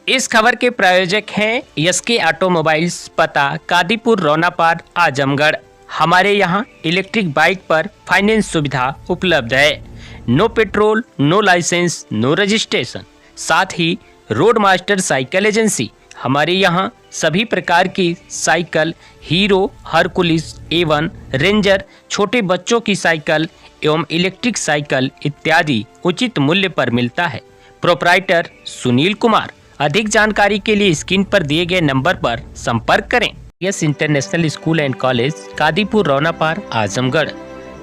इस खबर के प्रायोजक हैं एसके ऑटोमोबाइल्स, पता कादीपुर, रोनापार, आजमगढ़। हमारे यहाँ इलेक्ट्रिक बाइक पर फाइनेंस सुविधा उपलब्ध है। No petrol, no licence, no registration. साथ ही रोड मास्टर साइकिल एजेंसी। हमारे यहाँ सभी प्रकार की cycle, Hero, Hercules, Avon, Ranger, छोटे बच्चों की साइकिल एवं इलेक्ट्रिक साइकिल इत्यादि उचित मूल्य पर मिलता है। प्रोप्राइटर सुनील कुमार। अधिक जानकारी के लिए स्क्रीन पर दिए गए नंबर पर संपर्क करें। Yes international school and college, Kadipur, Ronapar, Azamgarh.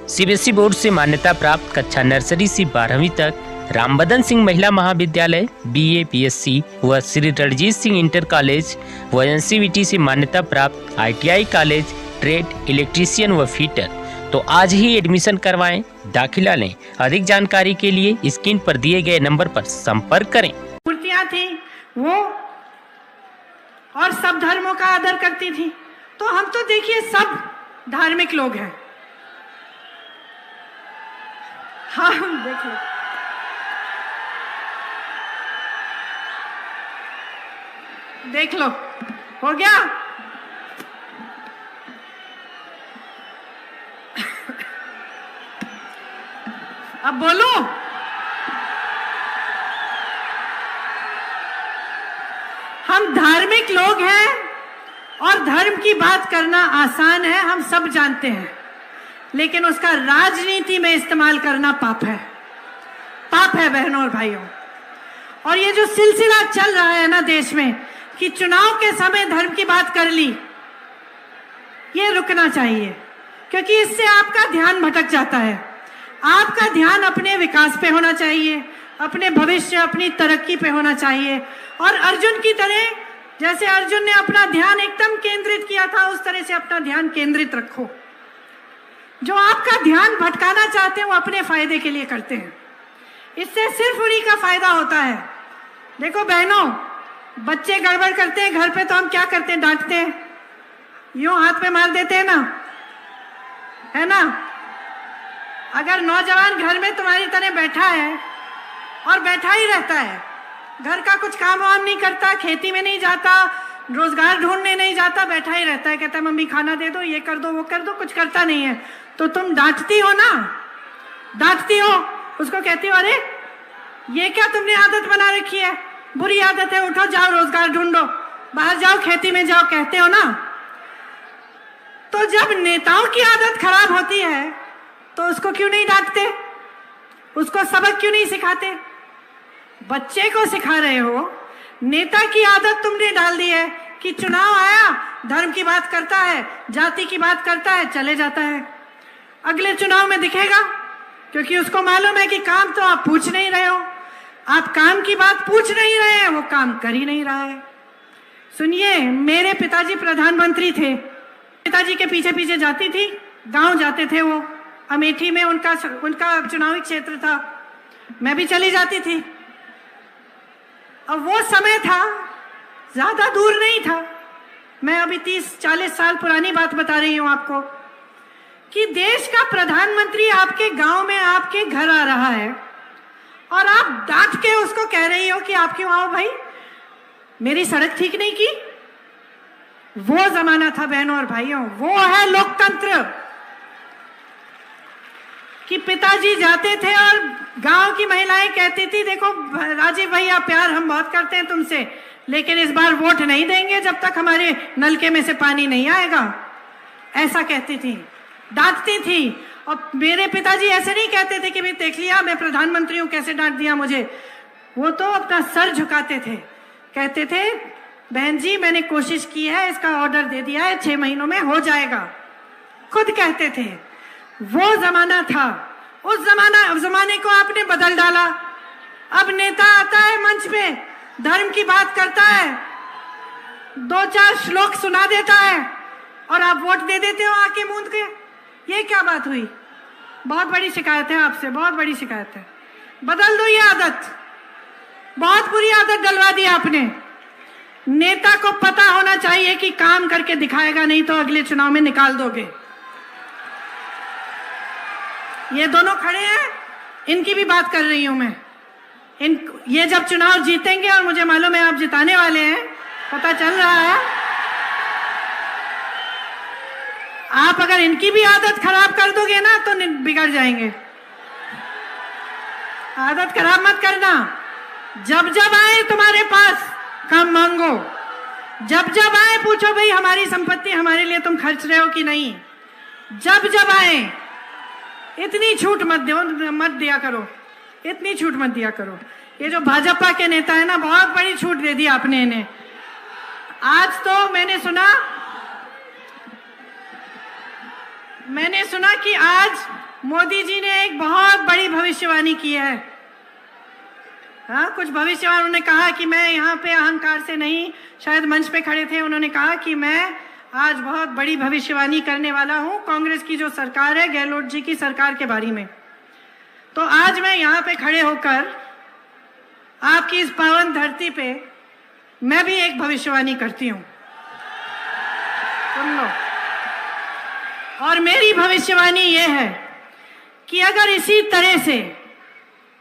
CBSE board से मान्यता प्राप्त कक्षा नर्सरी से 12वीं तक। रामबदन सिंह महिला महाविद्यालय, BA, BSc व श्री रणजीत सिंह इंटर कॉलेज व NCVT से मान्यता प्राप्त ITI कॉलेज, ट्रेड, इलेक्ट्रीशियन व फिटर। तो आज ही एडमिशन करवाएं, दाखिला लें। अधिक जानकारी के लिए स्क्रीन पर दिए गए नंबर पर संपर्क करें। मूर्तियां थी वो, और सब धर्मों का आदर करती थी। तो हम तो देखिए सब धार्मिक लोग हैं। हाँ देखिए, देख लो, हो गया। अब बोलो। हम धार्मिक लोग हैं और धर्म की बात करना आसान है, हम सब जानते हैं, लेकिन उसका राजनीति में इस्तेमाल करना पाप है। पाप है बहनों और भाइयों। और ये जो सिलसिला चल रहा है ना देश में कि चुनाव के समय धर्म की बात कर ली, ये रुकना चाहिए, क्योंकि इससे आपका ध्यान भटक जाता है। आपका ध्यान अपने विकास पे होना चाहिए, अपने भविष्य, अपनी तरक्की पे होना चाहिए। और अर्जुन की तरह, जैसे अर्जुन ने अपना ध्यान एकदम केंद्रित किया था, उस तरह से अपना ध्यान केंद्रित रखो। जो आपका ध्यान भटकाना चाहते हैं वो अपने फायदे के लिए करते हैं। इससे सिर्फ उन्हीं का फायदा होता है। देखो बहनों, बच्चे गड़बड़ करते हैं घर पे तो हम क्या करते हैं? डांटते हैं, यूं हाथ पे मार देते हैं ना, है ना। अगर नौजवान घर में तुम्हारी तरह बैठा है और बैठा ही रहता है, घर का कुछ काम वाम नहीं करता, खेती में नहीं जाता, रोजगार ढूंढने नहीं जाता, बैठा ही रहता है, कहता है मम्मी खाना दे दो, ये कर दो, वो कर दो, कुछ करता नहीं है, तो तुम डांटती हो ना, डांटती हो, उसको कहती हो अरे ये क्या तुमने आदत बना रखी है, बुरी आदत है, उठो जाओ रोजगार ढूंढो, बाहर जाओ, खेती में जाओ, कहते हो ना। तो जब नेताओं की आदत खराब होती है तो उसको क्यों नहीं डांटते? उसको सबक क्यों नहीं सिखाते? बच्चे को सिखा रहे हो। नेता की आदत तुमने डाल दी है कि चुनाव आया, धर्म की बात करता है, जाति की बात करता है, चले जाता है। अगले चुनाव में दिखेगा, क्योंकि उसको मालूम है कि काम तो आप पूछ नहीं रहे हो, आप काम की बात पूछ नहीं रहे हैं, वो काम कर ही नहीं रहा है। सुनिए, मेरे पिताजी प्रधानमंत्री थे, पिताजी के पीछे पीछे जाती थी, गांव जाते थे वो, अमेठी में उनका चुनावी क्षेत्र था, मैं भी चली जाती थी। अब वो समय था, ज्यादा दूर नहीं था, मैं अभी 30-40 साल पुरानी बात बता रही हूं आपको, कि देश का प्रधानमंत्री आपके गांव में आपके घर आ रहा है और आप डांट के उसको कह रही हो कि आप क्यों आओ भाई, मेरी सड़क ठीक नहीं की। वो जमाना था बहनों और भाइयों, वो है लोकतंत्र। कि पिताजी जाते थे और गांव की महिलाएं कहती थी देखो राजीव भैया, प्यार हम बहुत करते हैं तुमसे, लेकिन इस बार वोट नहीं देंगे जब तक हमारे नलके में से पानी नहीं आएगा, ऐसा कहती थी, डांटती थी। और मेरे पिताजी ऐसे नहीं कहते थे कि भाई देख लिया मैं प्रधानमंत्री हूं, कैसे डांट दिया मुझे। वो तो अपना सर झुकाते थे, कहते थे बहन जी मैंने कोशिश की है, इसका ऑर्डर दे दिया है, 6 महीनों में हो जाएगा, खुद कहते थे। वो जमाना था, उस जमाने को आपने बदल डाला। अब नेता आता है मंच पे, धर्म की बात करता है, 2-4 श्लोक सुना देता है और आप वोट दे देते हो आके मूंद के। ये क्या बात हुई? बहुत बड़ी शिकायत है आपसे, बहुत बड़ी शिकायत है। बदल दो ये आदत, बहुत बुरी आदत डलवा दी आपने। नेता को पता होना चाहिए कि काम करके दिखाएगा, नहीं तो अगले चुनाव में निकाल दोगे। ये दोनों खड़े हैं, इनकी भी बात कर रही हूं मैं। ये जब चुनाव जीतेंगे, और मुझे मालूम है आप जिताने वाले हैं, पता चल रहा है, आप अगर इनकी भी आदत खराब कर दोगे ना तो बिगड़ जाएंगे। आदत खराब मत करना। जब जब आए तुम्हारे पास कम मांगो, जब जब आए पूछो भाई हमारी संपत्ति हमारे लिए तुम खर्च रहे हो कि नहीं। जब जब आए इतनी छूट मत दिया करो, इतनी छूट मत दिया करो। ये जो भाजपा के नेता है ना, बहुत बड़ी छूट दे दी आपने इन्हें। आज तो मैंने सुना कि आज मोदी जी ने एक बहुत बड़ी भविष्यवाणी की है। हाँ, कुछ भविष्यवाणी उन्होंने कहा कि मैं यहाँ पे अहंकार से नहीं, शायद मंच पे खड़े थे, उन्होंने कहा कि मैं आज बहुत बड़ी भविष्यवाणी करने वाला हूँ कांग्रेस की जो सरकार है, गहलोत जी की सरकार के बारे में। तो आज मैं यहाँ पे खड़े होकर आपकी इस पावन धरती पे मैं भी एक भविष्यवाणी करती हूँ, सुन लो। और मेरी भविष्यवाणी ये है कि अगर इसी तरह से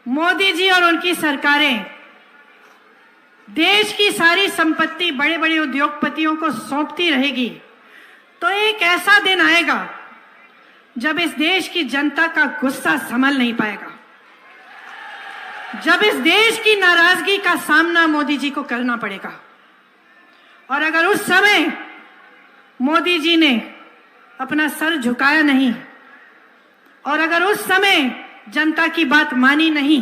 मोदी जी और उनकी सरकारें देश की सारी संपत्ति बड़े बड़े उद्योगपतियों को सौंपती रहेगी, तो एक ऐसा दिन आएगा जब इस देश की जनता का गुस्सा संभल नहीं पाएगा, जब इस देश की नाराजगी का सामना मोदी जी को करना पड़ेगा। और अगर उस समय मोदी जी ने अपना सर झुकाया नहीं, और अगर उस समय जनता की बात मानी नहीं,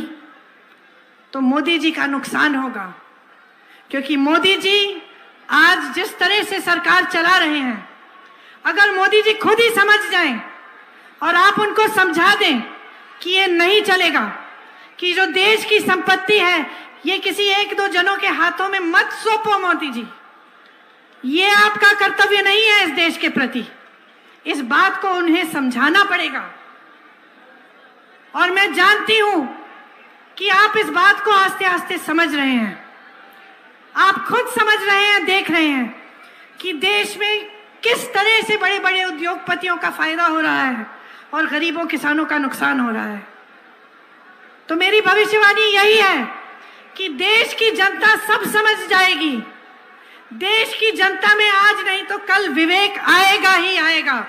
तो मोदी जी का नुकसान होगा। क्योंकि मोदी जी आज जिस तरह से सरकार चला रहे हैं, अगर मोदी जी खुद ही समझ जाएं और आप उनको समझा दें कि ये नहीं चलेगा, कि जो देश की संपत्ति है ये किसी एक दो जनों के हाथों में मत सौंपो मोदी जी, ये आपका कर्तव्य नहीं है इस देश के प्रति। इस बात को उन्हें समझाना पड़ेगा। और मैं जानती हूं कि आप इस बात को आस्ते आस्ते समझ रहे हैं, आप खुद समझ रहे हैं, देख रहे हैं कि देश में किस तरह से बड़े बड़े उद्योगपतियों का फायदा हो रहा है और गरीबों किसानों का नुकसान हो रहा है। तो मेरी भविष्यवाणी यही है कि देश की जनता सब समझ जाएगी। देश की जनता में आज नहीं तो कल विवेक आएगा ही आएगा।